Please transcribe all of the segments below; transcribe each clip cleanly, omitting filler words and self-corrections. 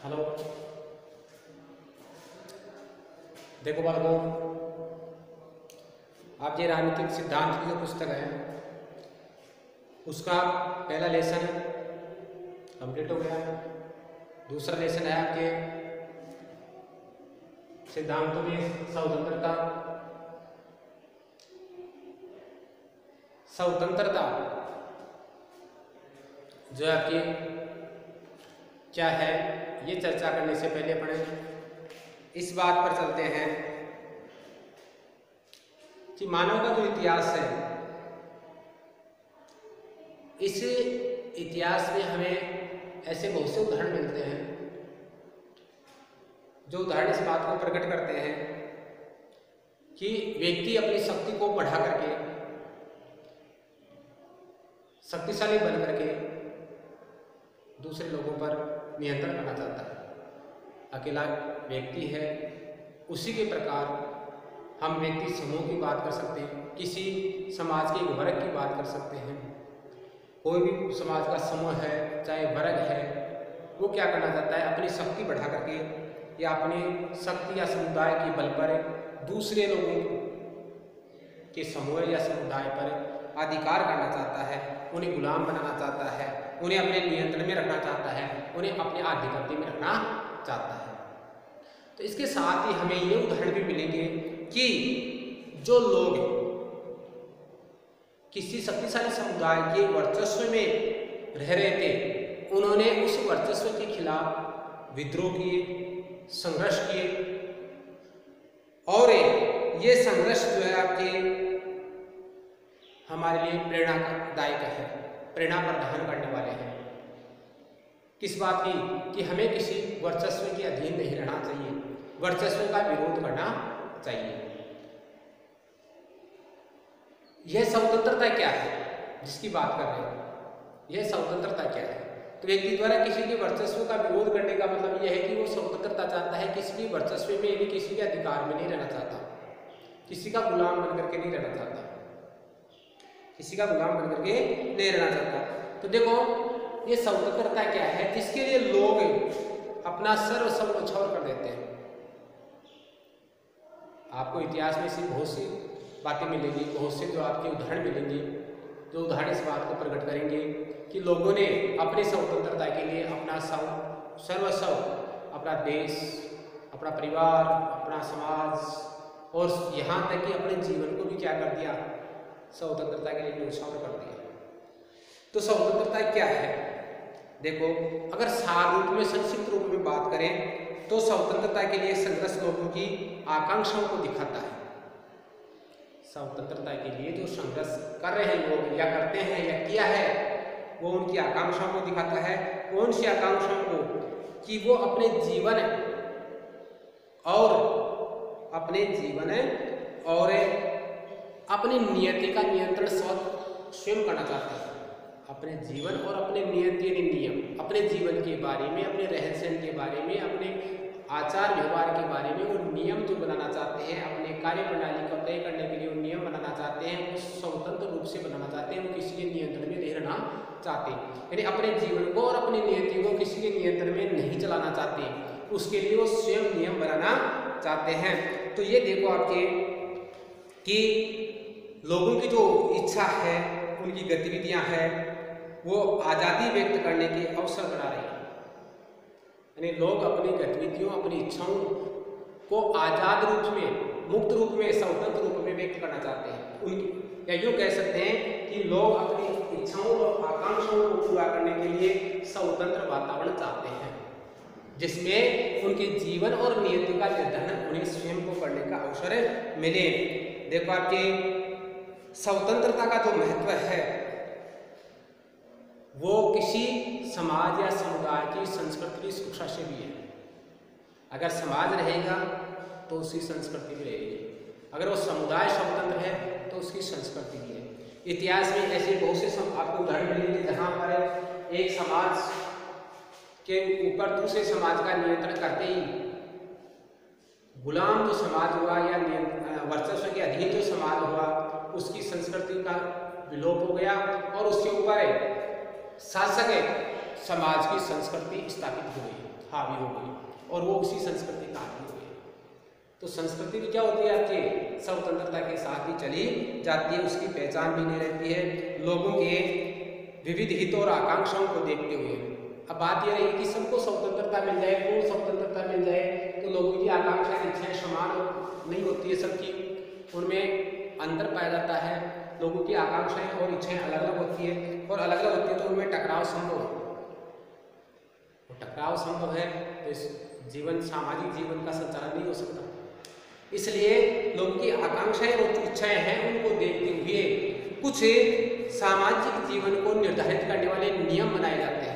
Hello, देखो बालकों, आप ये राजनीतिक सिद्धांत की जो पुस्तक है उसका पहला लेसन कंप्लीट हो गया। दूसरा लेसन है आपके सिद्धांतों में स्वतंत्रता। स्वतंत्रता जो है आपकी क्या है, ये चर्चा करने से पहले अपने इस बात पर चलते हैं कि मानव का जो इतिहास है, इस इतिहास में हमें ऐसे बहुत से उदाहरण मिलते हैं जो उदाहरण इस बात को प्रकट करते हैं कि व्यक्ति अपनी शक्ति को बढ़ा करके, शक्तिशाली बन करके दूसरे लोगों पर नियंत्रण करना चाहता है। अकेला व्यक्ति है, उसी के प्रकार हम व्यक्ति समूह की बात कर सकते हैं, किसी समाज के एक वर्ग की बात कर सकते हैं। कोई भी समाज का समूह है, चाहे वर्ग है, वो क्या करना चाहता है, अपनी शक्ति बढ़ा करके या अपनी शक्ति या समुदाय के बल पर दूसरे लोगों के समूह या समुदाय पर अधिकार करना चाहता है, उन्हें गुलाम बनाना चाहता है, उन्हें अपने नियंत्रण में रखना चाहता है, उन्हें अपने आधिपत्य में रखना चाहता है। तो इसके साथ ही हमें ये उदाहरण भी मिलेंगे कि जो लोग किसी शक्तिशाली समुदाय के वर्चस्व में रह रहे थे, उन्होंने उस वर्चस्व के खिलाफ विद्रोह किए, संघर्ष किए, और ये संघर्ष जो है आपके हमारे लिए प्रेरणादायक है, प्रेरणा प्रदान करने वाले हैं। किस बात की कि हमें किसी वर्चस्व के अधीन नहीं रहना चाहिए, वर्चस्व का विरोध करना चाहिए। यह स्वतंत्रता क्या है जिसकी बात कर रहे हैं, यह स्वतंत्रता क्या है? तो व्यक्ति द्वारा किसी के वर्चस्व का विरोध करने का मतलब यह है कि वो स्वतंत्रता चाहता है, किसी भी वर्चस्व में यानी किसी के अधिकार में नहीं रहना चाहता, किसी का गुलाम बन करके नहीं रहना चाहता, किसी का गुलाम बनकर के नहीं रहना चाहता। तो देखो ये स्वतंत्रता क्या है जिसके लिए लोग अपना सर्वस्व न्यौछावर कर देते हैं। आपको इतिहास में ऐसी बहुत सी बातें मिलेंगी, बहुत से जो आपके उदाहरण मिलेंगे, जो उदाहरण इस बात को प्रकट करेंगे कि लोगों ने अपनी स्वतंत्रता के लिए अपना सर्वस्व, अपना देश, अपना परिवार, अपना समाज और यहाँ तक कि अपने जीवन को भी क्या कर दिया, स्वतंत्रता के लिए न्यौछावर कर दिया। तो स्वतंत्रता क्या है? देखो, अगर सार रूप में, संक्षिप्त रूप में बात करें तो स्वतंत्रता के लिए संघर्ष लोगों की आकांक्षाओं को दिखाता है। स्वतंत्रता के लिए जो संघर्ष कर रहे हैं लोग, या करते हैं या किया है, वो उनकी आकांक्षाओं को दिखाता है। कौन सी आकांक्षाओं को? कि वो अपने जीवन और अपनी नियति का नियंत्रण स्वयं करना चाहते हैं। अपने जीवन और अपने नियति नियम, अपने जीवन के बारे में, अपने रहन सहन के बारे में, अपने आचार व्यवहार के बारे में वो नियम जो बनाना चाहते हैं, अपने कार्य प्रणाली को तय करने के लिए वो नियम बनाना चाहते हैं, वो स्वतंत्र रूप से बनाना चाहते हैं, वो किसी के नियंत्रण में नहीं रहना चाहते। यानी अपने जीवन को और अपनी नियति को किसी के नियंत्रण में नहीं चलाना चाहते, उसके लिए वो स्वयं नियम बनाना चाहते हैं। तो ये देखो आपके कि लोगों की जो इच्छा है, उनकी गतिविधियां हैं, वो आज़ादी व्यक्त करने के अवसर बना रही है। यानी लोग अपनी गतिविधियों, अपनी इच्छाओं को आज़ाद रूप में, मुक्त रूप में, स्वतंत्र रूप में व्यक्त करना चाहते हैं। उनकी, या यूँ कह सकते हैं कि लोग अपनी इच्छाओं और आकांक्षाओं को पूरा करने के लिए स्वतंत्र वातावरण चाहते हैं, जिसमें उनके जीवन और नियति का निर्धारण उन्हें स्वयं को करने का अवसर मिले। देखो आपके स्वतंत्रता का जो महत्व है वो किसी समाज या समुदाय की संस्कृति की शिक्षा से भी है। अगर समाज रहेगा तो उसकी संस्कृति भी रहेगी, अगर वो समुदाय स्वतंत्र है तो उसकी संस्कृति भी है। इतिहास में ऐसे बहुत से आपको उदाहरण मिलेंगे जहाँ पर एक समाज के ऊपर दूसरे समाज का नियंत्रण करते ही गुलाम जो समाज हुआ या वर्चस्व के अधीन जो समाज हुआ, उसकी संस्कृति का विलोप हो गया और उसके ऊपर शासक समाज की संस्कृति स्थापित हो गई। हावी हो गई और वो उसी संस्कृति का हावी हो गई। तो संस्कृति भी क्या होती है आपकी स्वतंत्रता के साथ ही चली जाती है, उसकी पहचान भी नहीं रहती है लोगों के विविध हितों और आकांक्षाओं को देखते हुए। अब बात यह रही कि सबको स्वतंत्रता मिल जाए, पूर्ण स्वतंत्रता मिल जाए, तो लोगों की आकांक्षाएं इच्छाएं समान नहीं होती है सबकी, उनमें अंतर पाया जाता है। लोगों की आकांक्षाएं और इच्छाएं अलग अलग होती है और अलग अलग होती है तो उनमें टकराव संभव है। टकराव संभव है तो इस जीवन सामाजिक जीवन का संचालन नहीं हो सकता। इसलिए लोगों की आकांक्षाएं और इच्छाएं हैं उनको देखते हुए कुछ सामाजिक जीवन को निर्धारित करने वाले नियम बनाए जाते हैं,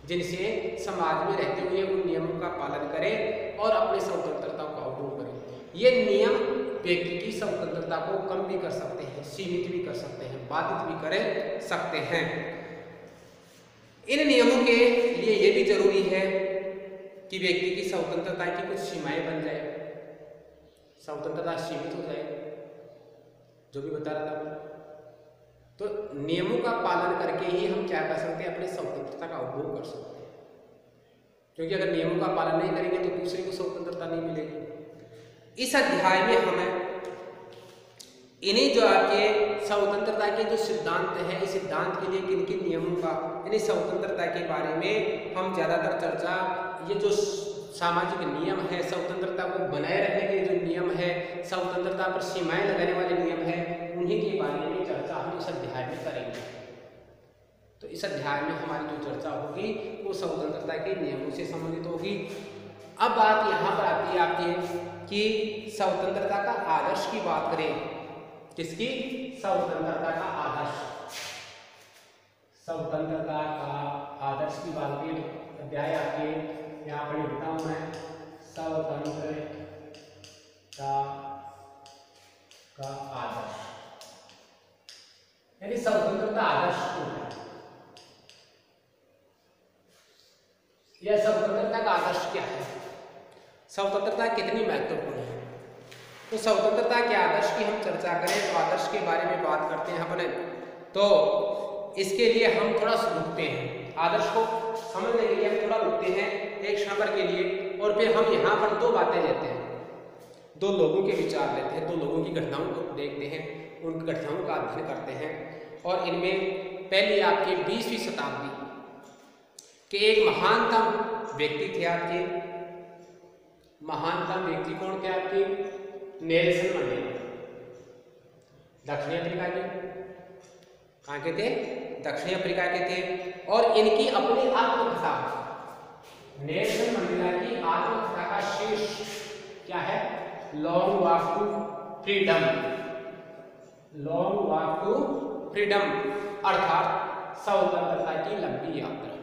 जिनसे समाज में रहते हुए उन नियमों का पालन करें और अपनी स्वतंत्रता का उपयोग करें। ये नियम व्यक्ति की स्वतंत्रता को कम भी कर सकते हैं, सीमित भी कर सकते हैं, बाधित भी कर सकते हैं। इन नियमों के लिए ये भी जरूरी है कि व्यक्ति की स्वतंत्रता की कुछ सीमाएं बन जाए, स्वतंत्रता सीमित हो जाए, जो भी बता रहा था। तो नियमों का पालन करके ही हम क्या कर सकते हैं, अपनी स्वतंत्रता का उपभोग कर सकते हैं। क्योंकि अगर नियमों का पालन नहीं करेंगे तो दूसरे को स्वतंत्रता नहीं मिलेगी। इस अध्याय में हमें इन्हीं जो आपके स्वतंत्रता के जो सिद्धांत हैं, इस सिद्धांत के लिए किन किन नियमों का, यानी स्वतंत्रता के बारे में हम ज़्यादातर चर्चा, ये जो सामाजिक नियम है, स्वतंत्रता को बनाए रखने के जो नियम है, स्वतंत्रता पर सीमाएं लगाने वाले नियम है, उन्हीं के बारे में चर्चा हम इस अध्याय में करेंगे। तो इस अध्याय में हमारी जो चर्चा होगी वो स्वतंत्रता के नियमों से संबंधित होगी। अब बात यहाँ पर आती है आपकी कि स्वतंत्रता का आदर्श की बात करें। किसकी? स्वतंत्रता का आदर्श। स्वतंत्रता का आदर्श की बात करें, अध्याय आपके यहाँ पर लिखता हूं मैं, स्वतंत्रता का आदर्श, यानी स्वतंत्रता आदर्श क्या है, यह स्वतंत्रता का आदर्श क्या है, स्वतंत्रता कितनी महत्वपूर्ण है। तो स्वतंत्रता के आदर्श की हम चर्चा करें तो आदर्श के बारे में बात करते हैं अपने, तो इसके लिए हम थोड़ा रुकते हैं, आदर्श को समझने के लिए हम थोड़ा रुकते हैं एक क्षण के लिए, और फिर हम यहाँ पर दो बातें लेते हैं, दो लोगों के विचार लेते हैं, दो लोगों की घटनाओं को देखते हैं, उन घटनाओं का अध्ययन करते हैं। और इनमें पहले आपके 20वीं शताब्दी के एक महानतम व्यक्ति थे आपके, महानतम व्यक्ति कौन थे आपके? नेल्सन मंडेला, दक्षिण अफ्रीका के। कहाँ के थे? दक्षिण अफ्रीका के थे। और इनकी अपनी आत्मकथा, नेल्सन मंडेला की आत्मकथा का शीर्ष क्या है? Long walk to freedom. Long walk to freedom अर्थात स्वतंत्रता की लंबी यात्रा।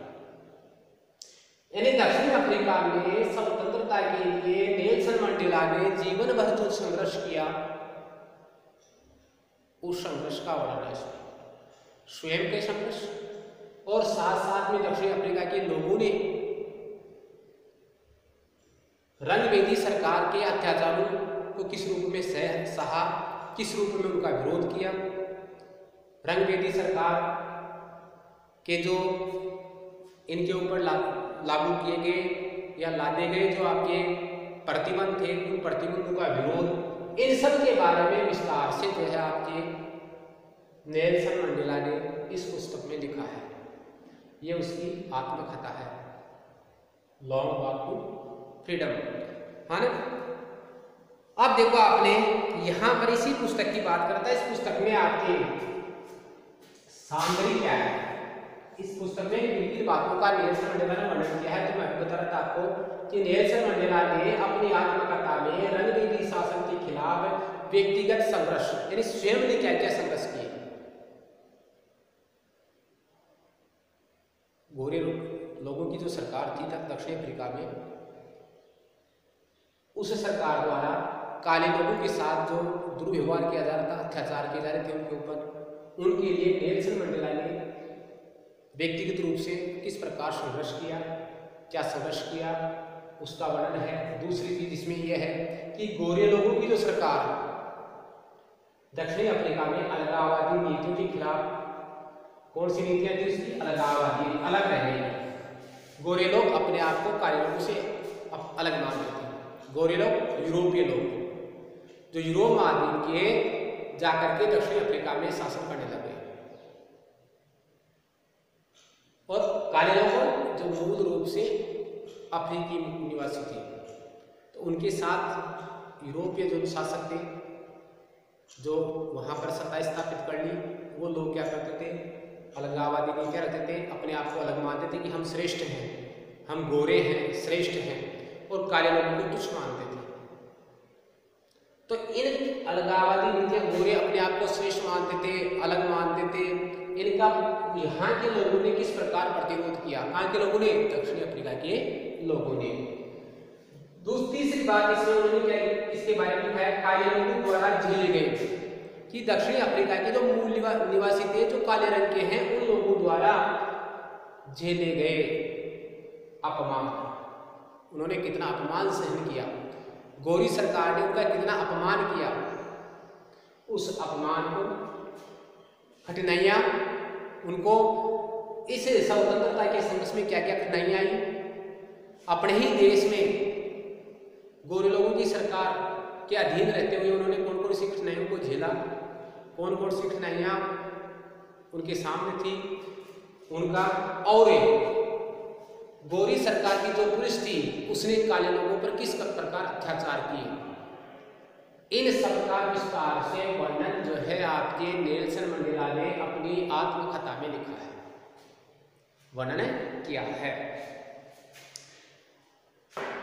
यानी दक्षिण अफ्रीका में स्वतंत्रता के लिए नेल्सन मंडेला ने जीवन भर जो संघर्ष किया, उस संघर्ष का वर्णन है स्वयं के संघर्ष, और साथ साथ में दक्षिण अफ्रीका के लोगों ने रंगभेदी सरकार के अत्याचारों को किस रूप में सहा, किस रूप में उनका विरोध किया। रंगभेदी सरकार के जो इनके ऊपर लागू किए गए या लादे गए जो आपके प्रतिबंध थे, उन प्रतिबंधों का विरोध, इन सब के बारे में विस्तार से जो है आपके नेल्सन मंडेला ने इस पुस्तक में लिखा है। ये उसकी आत्मकथा है, लॉन्ग वॉक टू फ्रीडम, है ना। अब देखो आपने यहाँ पर इसी पुस्तक की बात करता है, इस पुस्तक में आपके सामग्री क्या है, इस पुस्तक में किन बातों का नेल्सन मंडेला ने वर्णन किया है। तो मैं बता रहा था आपको कि नेल्सन मंडेला ने अपनी आत्मकथा में रंगभेदी शासन के खिलाफ व्यक्तिगत संघर्ष, यानी स्वयं ने क्या क्या संघर्ष किए। गोरे लोगों की जो सरकार थी दक्षिण अफ्रीका में, उस सरकार द्वारा काले लोगों के साथ जो दुर्व्यवहार किया जा रहा था, अत्याचार किए जा रहे थे उनके ऊपर, उनके लिए नेल्सन मंडेला ने व्यक्तिगत रूप से किस प्रकार संघर्ष किया, क्या संघर्ष किया, उसका वर्णन है। दूसरी चीज इसमें यह है कि गोरे लोगों की जो सरकार दक्षिण अफ्रीका में अलगाववादी नीतियों के खिलाफ, कौन सी नीतियां थी उसकी? अलगाववादी, अलग रहने की। गोरे लोग अपने आप को काले लोगों से अलग मान लेते हैं। गोरे लोग यूरोपीय लोग जो यूरोप महाद्वीप के जाकर के दक्षिण अफ्रीका में शासन करने लगे, और काले लोग जो मूल रूप से अफ्रीकी निवासी थे, तो उनके साथ यूरोपीय जो शासक थे जो वहाँ पर सत्ता स्थापित कर ली, वो लोग क्या करते थे, अलगाववादी नीतियाँ रखते थे, अपने आप को अलग मानते थे कि हम श्रेष्ठ हैं, हम गोरे हैं, श्रेष्ठ हैं, और काले लोगों को तुच्छ मानते थे। तो इन अलगाववादी नीतियाँ, गोरे अपने आप को श्रेष्ठ मानते थे, अलग मानते थे, इनका यहाँ के लोगों ने किस प्रकार प्रतिरोध किया? कहाँ के लोगों ने? दक्षिण अफ्रीका के लोगों ने। तीसरी बात इसमें उन्होंने क्या इसके बारे में लिखा है, काले लोगों द्वारा झेले गए, कि दक्षिण अफ्रीका के जो मूल निवासी थे जो काले रंग के हैं, उन लोगों द्वारा झेले गए अपमान। उन्होंने कितना अपमान सहन किया, गोरी सरकार ने उनका कितना अपमान किया, उस अपमान को, कठिनाइयाँ, उनको इस स्वतंत्रता के संघर्ष में क्या क्या कठिनाइयाँ आई, अपने ही देश में गोरे लोगों की सरकार के अधीन रहते हुए उन्होंने कौन कौन सी कठिनाइयों को झेला, कौन कौन सी कठिनाइयाँ उनके सामने थी उनका, और गोरी सरकार की जो पुलिस थी उसने काले लोगों पर किस प्रकार अत्याचार किए, इन सब का विस्तार से वर्णन जो है आपके नेल्सन मंडेला ने अपनी आत्मकथा में लिखा है, वर्णन किया है।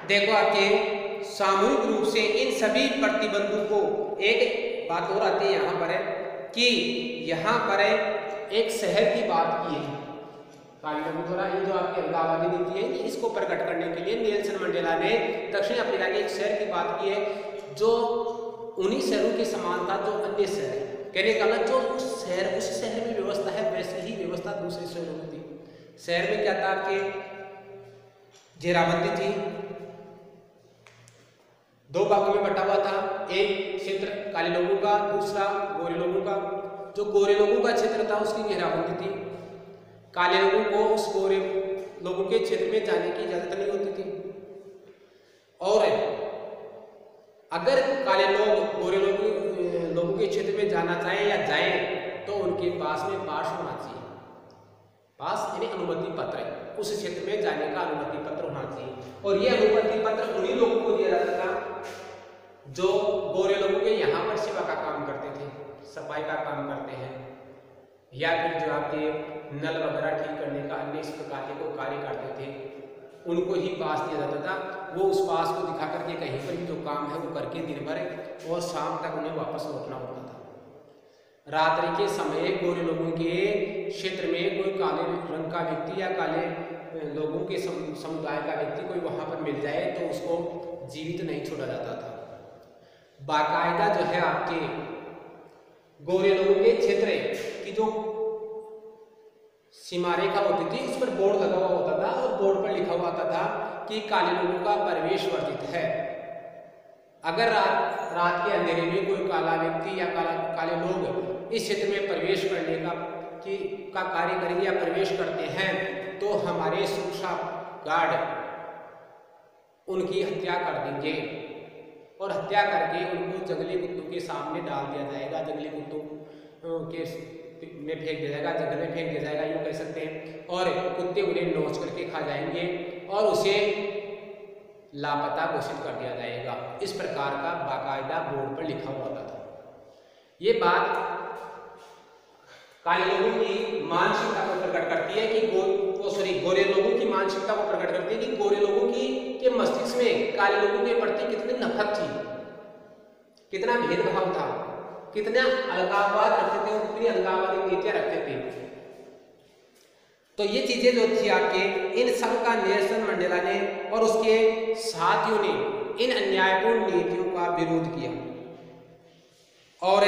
देखो आपके सामूहिक रूप से इन सभी प्रतिबंधों को, एक बात और आती है यहाँ पर है कि यहाँ पर एक शहर की बात की है काले लोगों द्वारा। ये जो आपकी अलगाववादी नीति है इसको प्रकट करने के लिए नेल्सन मंडेला ने दक्षिण अफ्रीका के एक शहर की बात की है जो उन्हीं शहरों के समान था जो अन्य शहर है। कहने का मतलब जो उस शहर में व्यवस्था है वैसी ही व्यवस्था दूसरे शहरों में थी। शहर में क्या था, आपके घेराबंदी थी, दो भागों में बटा हुआ था, एक क्षेत्र काले लोगों का, दूसरा गोरे लोगों का। जो गोरे लोगों का क्षेत्र था उसकी घेराबंदी थी, काले लोगों को उस गोरे लोगों के क्षेत्र में जाने की इजाजत नहीं होती थी। और अगर काले लोग गोरे लोगों के क्षेत्र में जाना चाहें या जाएं तो उनके पास में पास होना चाहिए, पास यानी अनुमति पत्र, उस क्षेत्र में जाने का अनुमति पत्र होना चाहिए। और ये अनुमति पत्र उन्हीं लोगों को दिया जाता था जो गोरे लोगों के यहाँ पर सेवा का काम करते थे, सफाई का काम करते हैं, या फिर जो आपके नल वगैरह ठीक करने का अन्य इस प्रकार के कोई कार्य करते थे, उनको ही पास दिया जाता था। वो उस पास को दिखा करके कहीं पर भी जो काम है वो करके दिन भर और शाम तक उन्हें वापस लौटना होता था। रात्रि के समय गोरे लोगों के क्षेत्र में कोई काले रंग का व्यक्ति या काले लोगों के समुदाय का व्यक्ति कोई वहाँ पर मिल जाए तो उसको जीवित नहीं छोड़ा जाता था। बाकायदा जो है आपके गोरे लोगों के क्षेत्र की जो सीमा रेखा होती थी उस पर बोर्ड लगा हुआ होता था और बोर्ड पर लिखा हुआ आता था कि काले लोगों का प्रवेश वर्जित है। अगर रात के अंधेरे में कोई काला व्यक्ति या काले लोग इस क्षेत्र में प्रवेश करने का कार्य करेंगे या प्रवेश करते हैं तो हमारे सुरक्षा गार्ड उनकी हत्या कर देंगे और हत्या करके उनको जंगली कुत्तों के सामने डाल दिया जाएगा, जंगली कुत्तों के में फेंक दिया जाएगा, जंगल में फेंक दिया जाएगा, यूँ कह सकते हैं। और कुत्ते उन्हें नोच करके खा जाएंगे और उसे लापता घोषित कर दिया जाएगा। इस प्रकार का बाकायदा बोर्ड पर लिखा हुआ था। ये बात काले लोगों की मानसिकता को प्रकट करती है कि गोरे लोगों की मानसिकता को प्रकट करती है कि गोरे लोगों के मस्तिष्क में काले लोगों के प्रति कितनी नफरत थी, कितना भेदभाव था, कितना अलगाववाद रखते थे, कितनी अलगाववादी नीतियां रखते थे। तो ये चीजें जो थी आपके, इन सब का नेल्सन मंडेला ने और उसके साथियों ने इन अन्यायपूर्ण नीतियों का विरोध किया और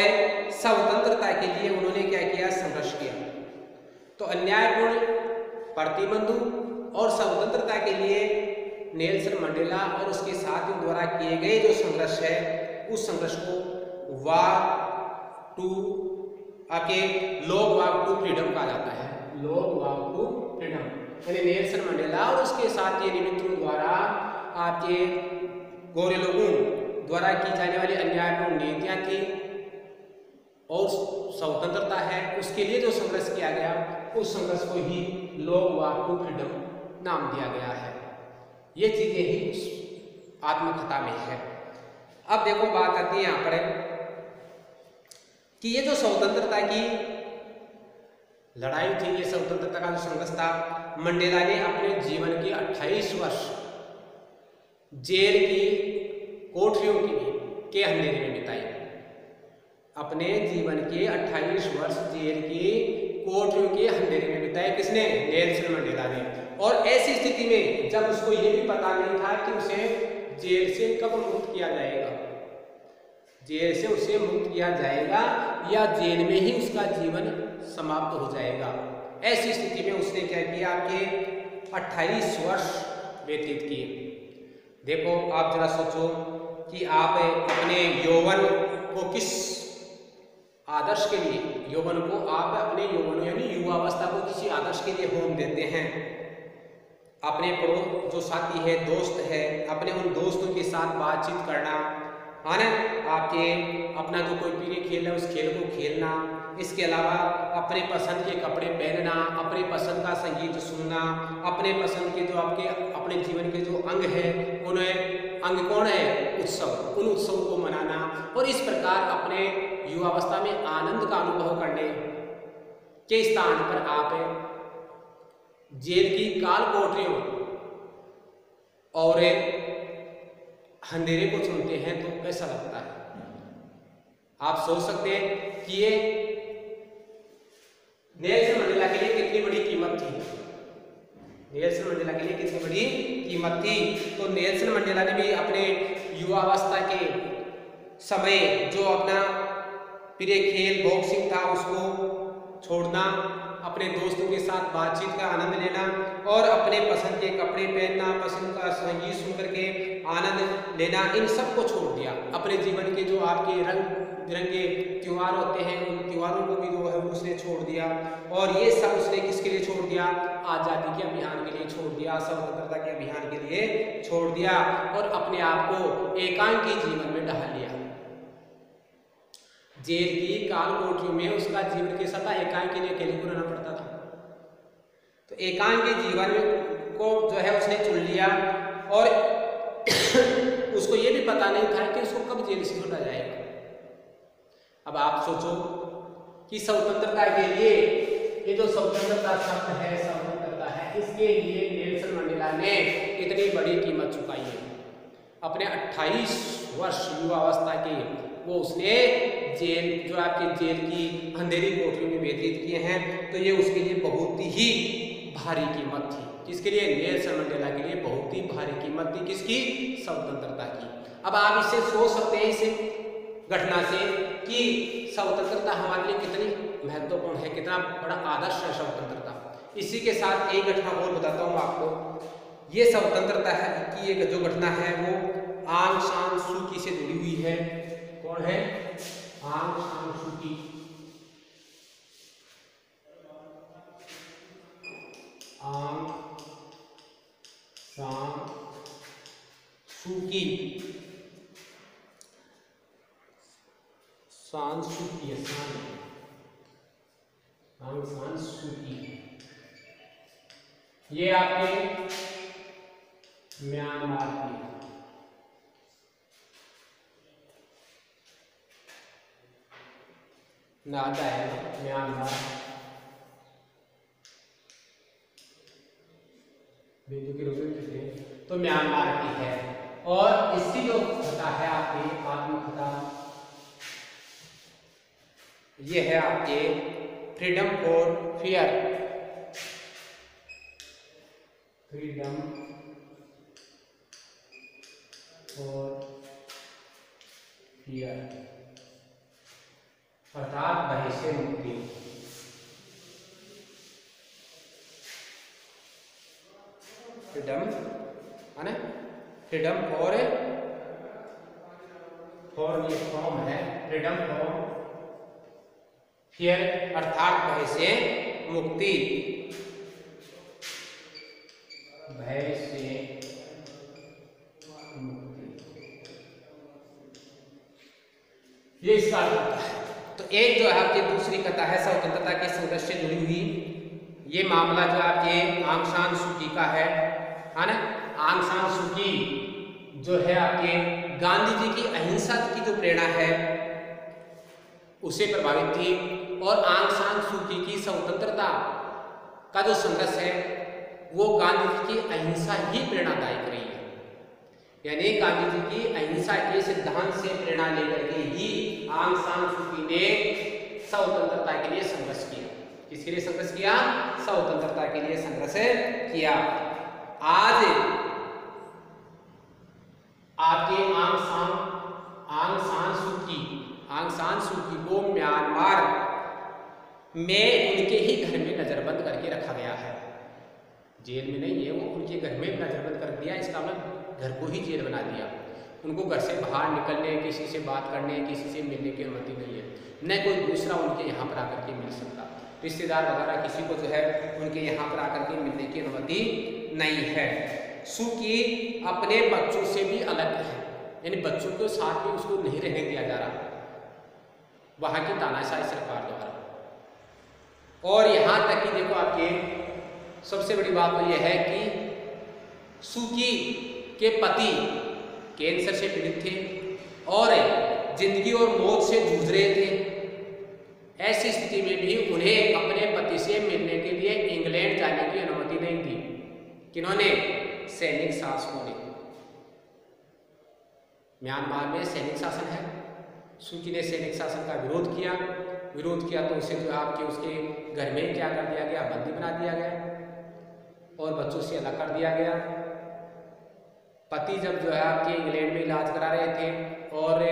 स्वतंत्रता के लिए उन्होंने क्या किया, संघर्ष किया। तो अन्यायपूर्ण प्रतिबंधों और स्वतंत्रता के लिए नेल्सन मंडेला और उसके साथियों द्वारा किए गए जो संघर्ष है उस संघर्ष को वॉक टू फ्रीडम कहा जाता है। लॉग वॉक टू फ्रीडम, यानी नेल्सन मंडेला और उसके साथी मित्रों द्वारा आपके गोरे लोगों द्वारा की जाने वाली अन्यायपूर्ण नीतियाँ थी और स्वतंत्रता है, उसके लिए जो संघर्ष किया गया उस संघर्ष को ही लॉ ऑफ फ्रीडम नाम दिया गया है। ये चीजें ही उस आत्मकथा में है। अब देखो बात आती है यहाँ पर कि ये जो स्वतंत्रता की लड़ाई थी, ये स्वतंत्रता का जो संघर्ष था, मंडेला ने अपने जीवन के 28 वर्ष जेल की कोठरियों के अंधेरे में बिताए। अपने जीवन के 28 वर्ष जेल की कोठरियों के अंधेरे में बिताए। किसने? नेल्सन मंडेला ने। और ऐसी स्थिति में जब उसको ये भी पता नहीं था कि उसे जेल से कब मुक्त किया जाएगा, जेल से उसे मुक्त किया जाएगा या जेल में ही उसका जीवन समाप्त हो जाएगा। ऐसी स्थिति में उसने क्या किया, आपके 28 वर्ष व्यतीत किए। देखो आप जरा सोचो कि आप अपने यौवन को किस आदर्श के लिए, यौवन को आप अपने यौवन यानी युवावस्था को किसी आदर्श के लिए होम देते हैं। अपने पड़ोस जो साथी है, दोस्त है, अपने उन दोस्तों के साथ बातचीत करना, है ना, आपके अपना जो कोई प्रिय खेल है उस खेल को खेलना, इसके अलावा अपने पसंद के कपड़े पहनना, अपने पसंद का संगीत सुनना, अपने पसंद के जो आपके अपने जीवन के जो अंग है उन्हें अंग कौन है, उत्सव, उन उत्सवों को मनाना और इस प्रकार अपने युवावस्था में आनंद का अनुभव करने के स्थान पर आप जेल की काल कोठरियों और अंधेरे को चुनते हैं तो कैसा लगता है? आप सोच सकते हैं कि ये नेल्सन मंडेला के लिए कितनी बड़ी कीमत थी। नेल्सन मंडेला के लिए कितनी बड़ी कीमत थी। तो नेल्सन मंडेला ने भी अपने युवावस्था के समय जो अपना प्रिय खेल बॉक्सिंग था उसको छोड़ना, अपने दोस्तों के साथ बातचीत का आनंद लेना और अपने पसंद के कपड़े पहनना, पसंद का संगीत सुन करके आनंद लेना, इन सब को छोड़ दिया। अपने जीवन के जो आपके रंग बिरंगे त्योहार होते हैं उन त्योहारों को भी जो है उसने छोड़ दिया। और ये सब उसने किसके लिए छोड़ दिया? आज़ादी के अभियान के लिए छोड़ दिया, स्वतंत्रता के अभियान के लिए छोड़ दिया और अपने आप को एकांकी जीवन में ढाल लिया। जेल की काल कोठरियों में उसका जीवन के सदा एकांकी ने अकेले को रहना पड़ता था। तो एकांकी जीवन को जो है उसने चुन लिया और उसको ये भी पता नहीं था कि उसको कब जेल से छूटा जाएगा। अब आप सोचो कि स्वतंत्रता के लिए ये जो स्वतंत्रता शब्द है, स्वतंत्रता है, इसके लिए नेल्सन मंडेला ने इतनी बड़ी कीमत चुकाई है। अपने 28 वर्ष युवावस्था के वो उसने जेल जो आपके जेल की अंधेरी कोठरी में व्यतीत किए हैं। तो ये उसके लिए बहुत ही भारी कीमत थी। किसके लिए? नेल्सन मंडेला के लिए बहुत ही भारी कीमत थी। किसकी? स्वतंत्रता की। अब आप इससे सोच सकते हैं इस घटना से कि स्वतंत्रता हमारे लिए कितनी महत्वपूर्ण है, कितना बड़ा आदर्श है स्वतंत्रता। इसी के साथ एक घटना और बताता हूँ आपको। ये स्वतंत्रता है कि एक जो घटना है वो आंग सान सू की से जुड़ी हुई है। कौन है? आंग सान सू की। आंग सान सू की, सान सू की, आंग सान सू की, ये आपके म्यांमार की नाता है, म्यांमार बिंदु के रूप में तो म्यांमार की है। और इसकी जो कथा है आपकी आत्मकथा, ये है आपके freedom for fear, freedom for fear अर्थात भय से मुक्ति। फ्रीडम है ना, फ्रीडम फॉर ये फॉर्म है, फ्रीडम फॉर फियर अर्थात भय से मुक्ति। भय से मुक्ति, ये इसका अर्थ होता है। तो एक जो है आपकी दूसरी कथा है स्वतंत्रता के संघर्ष से जुड़ी हुई, ये मामला जो आपके आंग सान सू की का है ना। आंग सान सू की जो है आपके गांधी जी की अहिंसा की जो प्रेरणा है उससे प्रभावित थी, और आंग सान सू की स्वतंत्रता का जो संघर्ष है वो गांधी जी की अहिंसा ही प्रेरणादायक रही है। यानी गांधी जी की अहिंसा के सिद्धांत से प्रेरणा लेकर के ही आंग सान सू की ने स्वतंत्रता के लिए संघर्ष किया। किसके लिए संघर्ष किया? स्वतंत्रता के लिए संघर्ष किया। आज आपके आंग सान सू की को म्यांमार में उनके ही घर में नजरबंद करके रखा गया है। जेल में नहीं है, वो उनके घर में नजरबंद कर दिया। इसका मतलब घर को ही जेल बना दिया। उनको घर से बाहर निकलने, किसी से बात करने, किसी से मिलने की अनुमति नहीं है। न कोई दूसरा उनके यहाँ पर आकर के मिल सकता, रिश्तेदार वगैरह किसी को जो है उनके यहाँ पर आकर के मिलने की अनुमति नहीं है। सू की अपने बच्चों से भी अलग है, यानी बच्चों के साथ भी उसको नहीं रहने दिया जा रहा वहाँ की तानाशाही सरकार द्वारा। और यहाँ तक कि देखो आपके सबसे बड़ी बात तो यह है कि सू की के पति कैंसर से पीड़ित थे और जिंदगी और मौत से जूझ रहे थे। ऐसी स्थिति में भी उन्हें अपने पति से मिलने के लिए इंग्लैंड जाने की अनुमति नहीं दी। किन्होंने? सैनिक शासकों ने। म्यांमार में सैनिक शासन है। सू की ने सैनिक शासन का विरोध किया तो उसे जो आपके उसके घर में क्या कर दिया गया? बंदी बना दिया गया और बच्चों से अलग कर दिया गया। पति जब जो है आपके इंग्लैंड में इलाज करा रहे थे और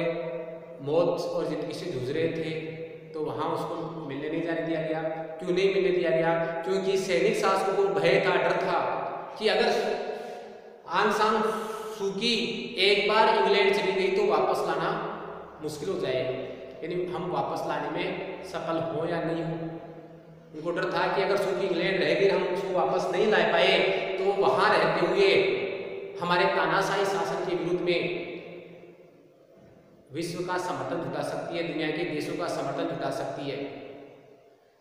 मौत और जिंदगी से जूझ रहे थे तो वहाँ उसको मिलने नहीं जाने दिया गया। क्यों नहीं मिलने दिया गया? क्योंकि सैनिक शासकों को भय था, डर था कि अगर आंग सान सू की एक बार इंग्लैंड चली गई तो वापस लाना मुश्किल हो जाएगा, यानी हम वापस लाने में सफल हो या नहीं हो। उनको डर था कि अगर सू की इंग्लैंड रहेगी, हम उसको वापस नहीं ला पाए तो वहाँ रहते हुए हमारे तानाशाही शासन के विरुद्ध में विश्व का समर्थन जुटा सकती है, दुनिया के देशों का समर्थन जुटा सकती है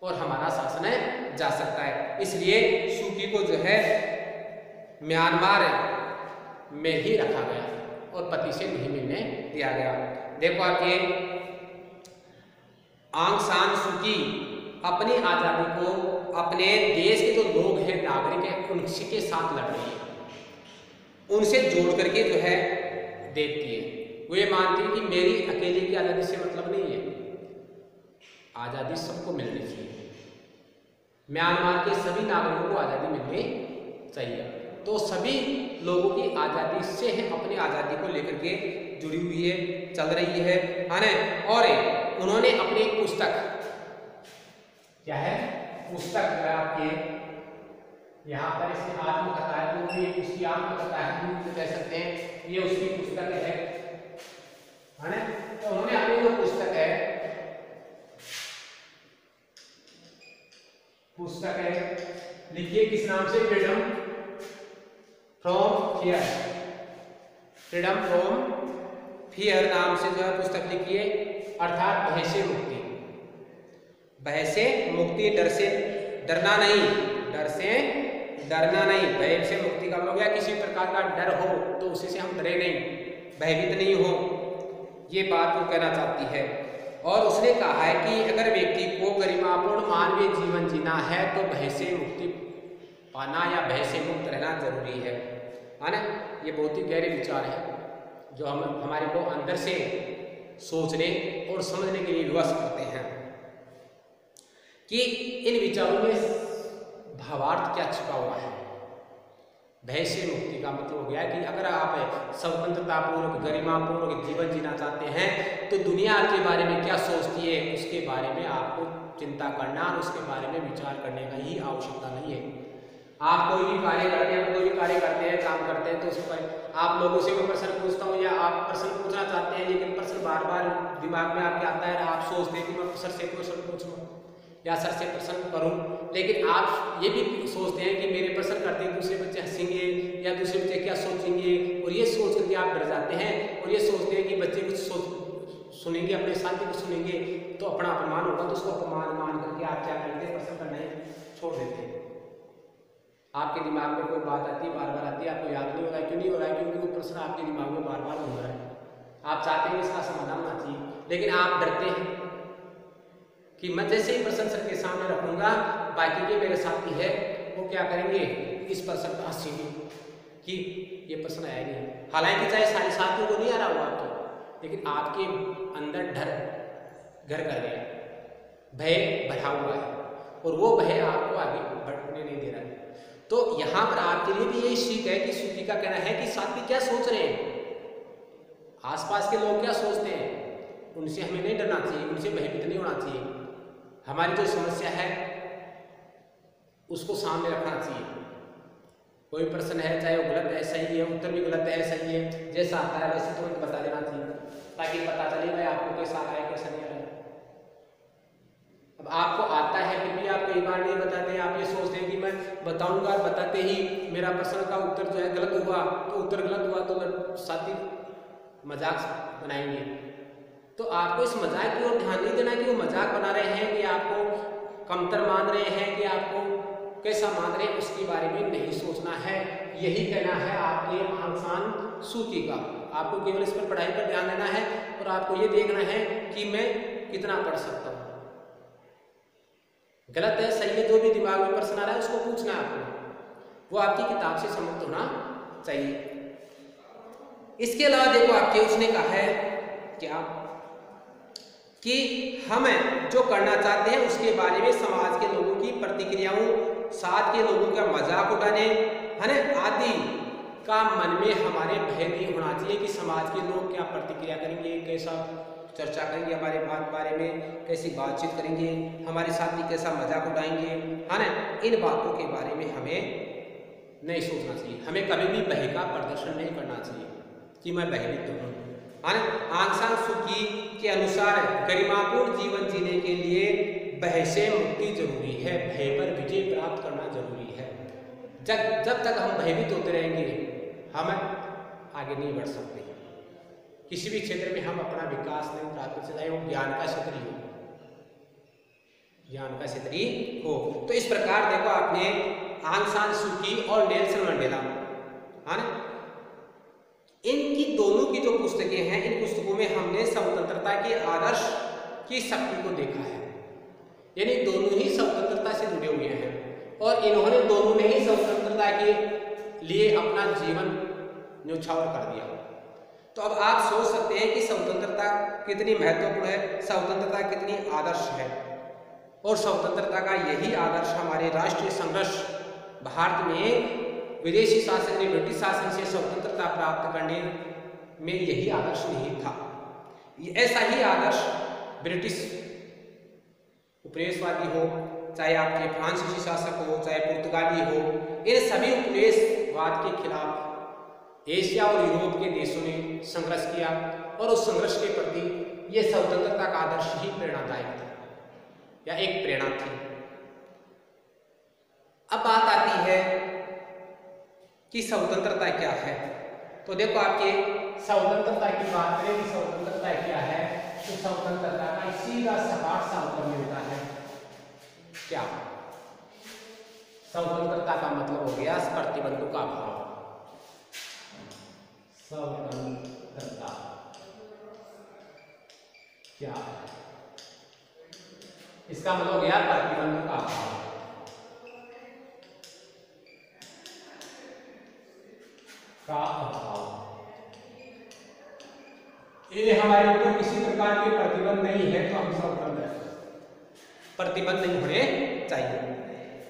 और हमारा शासन जा सकता है। इसलिए सू की को जो है म्यांमार में ही रखा गया और पति से नहीं मिलने दिया गया। देखो आपके आंग सान सू की अपनी आज़ादी को अपने देश के जो लोग हैं, नागरिक हैं, उनके साथ लड़ रही है, उनसे जोड़ करके जो है देती है। वो ये मानती है कि मेरी अकेले की आज़ादी से मतलब नहीं है, आज़ादी सबको मिलनी चाहिए। म्यांमार के सभी नागरिकों को आज़ादी मिलनी चाहिए। तो सभी लोगों की आज़ादी से है, अपनी आज़ादी को लेकर के जुड़ी हुई है, चल रही है ना। और उन्होंने अपनी पुस्तक क्या है? पुस्तक जो है आपके यहाँ पर इसकी आत्मकथा है, तो ये उसकी आत्मकथा है, तो कह सकते हैं ये उसकी पुस्तक है ना। तो उन्होंने अपनी जो पुस्तक है लिखिए किस नाम से? Freedom from fear. Freedom from fear नाम से जो है पुस्तक लिखी है, अर्थात भय से मुक्ति। भय से मुक्ति, डर से डरना नहीं, डर से डरना नहीं। भय से मुक्ति का मतलब क्या? किसी प्रकार का डर हो तो उसी से हम डरे नहीं, भयभीत नहीं हो, ये बात वो कहना चाहती है। और उसने कहा है कि अगर व्यक्ति को गरिमापूर्ण मानवीय जीवन जीना है तो भय से मुक्ति पाना या भय से मुक्त रहना जरूरी है ना। ये बहुत ही गहरे विचार है जो हम हमारे को अंदर से सोचने और समझने के लिए विवश करते हैं कि इन विचारों में भावार्थ क्या छिपा हुआ है। भय से मुक्ति का मतलब हो गया कि अगर आप स्वतंत्रतापूर्वक गरिमापूर्वक जीवन जीना चाहते हैं तो दुनिया के बारे में क्या सोचती है उसके बारे में आपको चिंता करना, उसके बारे में विचार करने का ही आवश्यकता नहीं है। आप कोई भी कार्य करते हैं, काम करते हैं तो उसको आप लोगों से कोई प्रश्न पूछता हूँ या आप प्रश्न पूछना चाहते हैं, लेकिन प्रश्न बार बार दिमाग में आपके आता है, आप सोचते हैं कि मैं सर से क्वेश्चन पूछूँ, या सर से प्रश्न करूं, लेकिन आप ये भी सोचते हैं कि मेरे प्रश्न करते हैं दूसरे बच्चे हंसेंगे या दूसरे बच्चे क्या सोचेंगे, और ये सोच करके आप डर जाते हैं और ये सोचते हैं कि बच्चे कुछ सुनेंगे, अपने साथी को सुनेंगे तो अपना अपमान होगा, तो उसको अपमान मान करके आप क्या करते हैं, प्रश्न करना ही छोड़ देते हैं। आपके दिमाग में कोई बात आती है, बार बार आती है, आपको याद नहीं हो रहा है। क्यों नहीं हो रहा है? क्योंकि वो प्रश्न आपके दिमाग में बार बार घूम रहा है। आप चाहते हैं इसका समाधान होना चाहिए, लेकिन आप डरते हैं कि मैं जैसे ही प्रश्न सर के सामने रखूंगा, बाकी के मेरे साथी है वो क्या करेंगे, इस प्रश्न पर हंसेंगे कि ये प्रश्न आया नहीं। हालांकि चाहे सारे साथियों को नहीं आ रहा हो आपको, लेकिन आपके अंदर डर घर कर गया, भय भरा हुआ है, और वो भय आपको आगे बढ़ने नहीं दे रहा है। तो यहाँ पर आपके लिए भी यही सीख है कि सूफी का कहना है कि साथी क्या सोच रहे हैं, आसपास के लोग क्या सोचते हैं, उनसे हमें नहीं डरना चाहिए, उनसे भयभीत नहीं होना चाहिए। हमारी जो समस्या है उसको सामने रखना चाहिए। कोई प्रश्न है, चाहे वो गलत है सही है, उत्तर भी गलत है सही है, जैसा आता है वैसे तुरंत बता देना चाहिए, ताकि पता चले भाई आपको कैसा आ रहा है कैसा नहीं आ रहा है। अब आपको आता है फिर भी आप कई बार नहीं बताते, आप ये सोचते हैं कि मैं बताऊंगा, बताते ही मेरा प्रश्न का उत्तर जो है गलत हुआ, तो उत्तर गलत हुआ तो साथी मजाक बनाएंगे। तो आपको इस मजाक की ओर ध्यान नहीं देना कि वो मजाक बना रहे हैं, कि आपको कमतर मान रहे हैं, कि आपको कैसा मान रहे हैं, उसके बारे में नहीं सोचना है। यही कहना है आपके आसान सूफी का। आपको केवल इस पर पढ़ाई पर ध्यान देना है और आपको ये देखना है कि मैं कितना पढ़ सकता हूँ। गलत है सही है, जो भी दिमाग में प्रश्न आ रहा है उसको पूछना है आपको, वो आपकी किताब से समाप्त होना चाहिए। इसके अलावा देखो आपके उसने कहा है क्या कि हम जो करना चाहते हैं उसके बारे में समाज के लोगों की प्रतिक्रियाओं, साथ के लोगों का मजाक उड़ाने है ना आदि का मन में हमारे भय नहीं होना चाहिए कि समाज के लोग क्या प्रतिक्रिया करेंगे, कैसा चर्चा करेंगे हमारे बारे में, कैसी बातचीत करेंगे, हमारे साथी कैसा मजाक उड़ाएंगे, है ना। इन बातों के बारे में हमें नहीं सोचना चाहिए। हमें कभी भी भय का प्रदर्शन नहीं करना चाहिए कि मैं भयभीत हूँ, है ना। आंग सान सू की के अनुसार गरिमापूर्ण जीवन जीने के लिए भय से मुक्ति जरूरी है, भय पर विजय प्राप्त करना जरूरी है। जब तक हम भयभीत होते रहेंगे हम आगे नहीं बढ़ सकते। किसी भी क्षेत्र में हम अपना विकास नहीं प्राप्त कर सकते, चाहे वो ज्ञान का क्षेत्र ही हो, ज्ञान का क्षेत्र ही हो। तो इस प्रकार देखो आपने आंग सान सू की और नेल्सन मंडेला, है ना, इनकी दोनों की जो पुस्तकें हैं, इन पुस्तकों में हमने स्वतंत्रता के आदर्श की शक्ति को देखा है। यानी दोनों ही स्वतंत्रता से जुड़े हुए हैं और इन्होंने दोनों ने ही स्वतंत्रता के लिए अपना जीवन न्यौछावर कर दिया। तो अब आप सोच सकते हैं कि स्वतंत्रता कितनी महत्वपूर्ण है, स्वतंत्रता कितनी आदर्श है, और स्वतंत्रता का यही आदर्श हमारे राष्ट्रीय संघर्ष भारत में विदेशी शासन ने ब्रिटिश शासन से स्वतंत्रता प्राप्त करने में यही आदर्श नहीं था। ऐसा ही आदर्श ब्रिटिश उपनिवेशवादी हो, चाहे आपके फ्रांसीसी शासक हो, चाहे पुर्तगाली हो, इन सभी उपनिवेशवाद के खिलाफ एशिया और यूरोप के देशों ने संघर्ष किया और उस संघर्ष के प्रति ये स्वतंत्रता का आदर्श ही प्रेरणादायक था या एक प्रेरणा थी। अब बात आती है कि स्वतंत्रता क्या है। तो देखो आपके स्वतंत्रता की बात करें कि स्वतंत्रता क्या है, तो स्वतंत्रता का सीधा सपाट सा उत्तर मिलता है क्या, स्वतंत्रता का मतलब हो गया प्रतिबंधों का अभाव। स्वतंत्रता क्या है, इसका मतलब हो गया प्रतिबंधों का अभाव। यदि हमारे ऊपर किसी प्रकार के प्रतिबंध नहीं है तो हम स्वतंत्र हैं, प्रतिबंध नहीं होने चाहिए।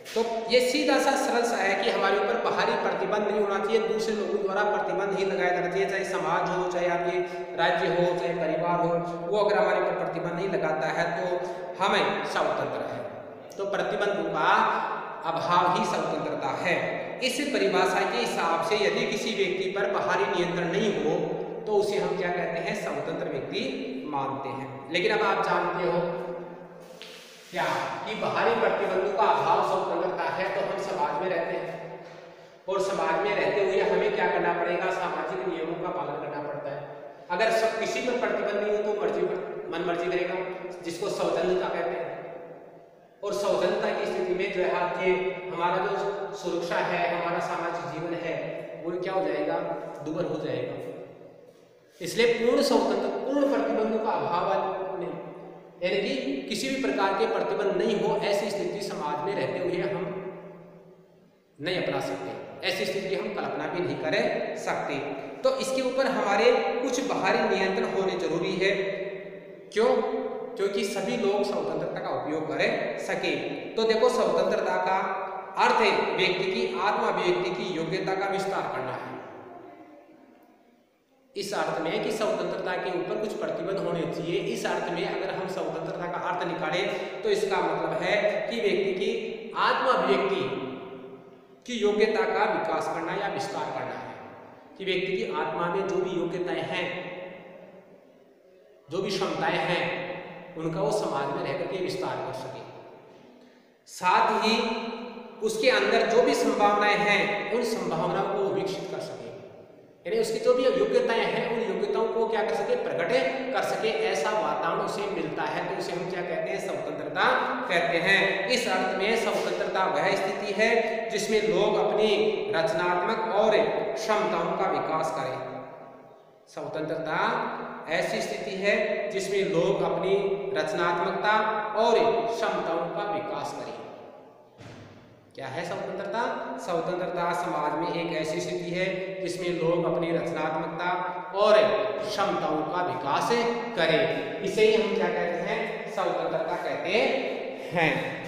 तो ये सीधा सा सरल सा है कि हमारे ऊपर बाहरी प्रतिबंध नहीं होना चाहिए, दूसरे लोगों द्वारा प्रतिबंध नहीं लगाया जाना चाहिए, चाहे समाज हो, चाहे आपके राज्य हो, चाहे परिवार हो, वो अगर हमारे ऊपर प्रतिबंध नहीं लगाता है तो हमें स्वतंत्र है। तो प्रतिबंधों का अभाव ही स्वतंत्रता है। इस परिभाषा के हिसाब से यदि किसी व्यक्ति पर बाहरी नियंत्रण नहीं हो तो उसे हम क्या कहते हैं, स्वतंत्र व्यक्ति मानते हैं। लेकिन अब आप जानते हो क्या कि बाहरी प्रतिबंधों का अभाव स्वतंत्रता है तो हम समाज में रहते हैं, और समाज में रहते हुए हमें क्या करना पड़ेगा, सामाजिक नियमों का पालन करना पड़ता है। अगर सब किसी पर प्रतिबंध नहीं हो तो मर्जी पर मन मर्जी करेगा, जिसको स्वतंत्रता कहते हैं। और स्वतंत्रता की स्थिति में जो है कि हमारा जो सुरक्षा है, हमारा सामाजिक जीवन है, वो क्या हो जाएगा, दुर्बल हो जाएगा। इसलिए पूर्ण स्वतंत्र, पूर्ण प्रतिबंधों का अभाव नहीं, यानी कि किसी भी प्रकार के प्रतिबंध नहीं हो, ऐसी स्थिति समाज में रहते हुए हम नहीं अपना सकते, ऐसी स्थिति हम कल्पना भी नहीं कर सकते। तो इसके ऊपर हमारे कुछ बाहरी नियंत्रण होने जरूरी है। क्यों? क्योंकि सभी लोग स्वतंत्रता का उपयोग कर सके। तो देखो, स्वतंत्रता का अर्थ है व्यक्ति की आत्म अभिव्यक्ति की योग्यता का विस्तार करना है। इस अर्थ में कि स्वतंत्रता के ऊपर कुछ प्रतिबंध होने चाहिए। इस अर्थ में अगर हम स्वतंत्रता का अर्थ निकालें तो इसका मतलब है कि व्यक्ति की आत्म अभिव्यक्ति की योग्यता का विकास करना या विस्तार करना है, कि व्यक्ति की आत्मा में जो भी योग्यताएं हैं, जो भी क्षमताएं हैं, उनका वो समाज में रहकर के विस्तार कर सके। साथ ही उसके अंदर जो भी संभावनाएं हैं, उन संभावनाओं को विकसित कर सके, यानी उसकी जो भी योग्यताएं हैं, उन योग्यताओं को क्या कर सके, प्रकट कर सके। ऐसा वातावरण उसे मिलता है तो उसे हम क्या कहते हैं, स्वतंत्रता कहते हैं। इस अर्थ में स्वतंत्रता वह स्थिति है जिसमें लोग अपनी रचनात्मक और क्षमताओं का विकास करें। स्वतंत्रता ऐसी स्थिति है जिसमें लोग अपनी रचनात्मकता और क्षमताओं का विकास करें। क्या है स्वतंत्रता? स्वतंत्रता समाज में एक ऐसी स्थिति है जिसमें लोग अपनी रचनात्मकता और क्षमताओं का विकास करें। इसे ही हम क्या कहते हैं, स्वतंत्रता कहते हैं।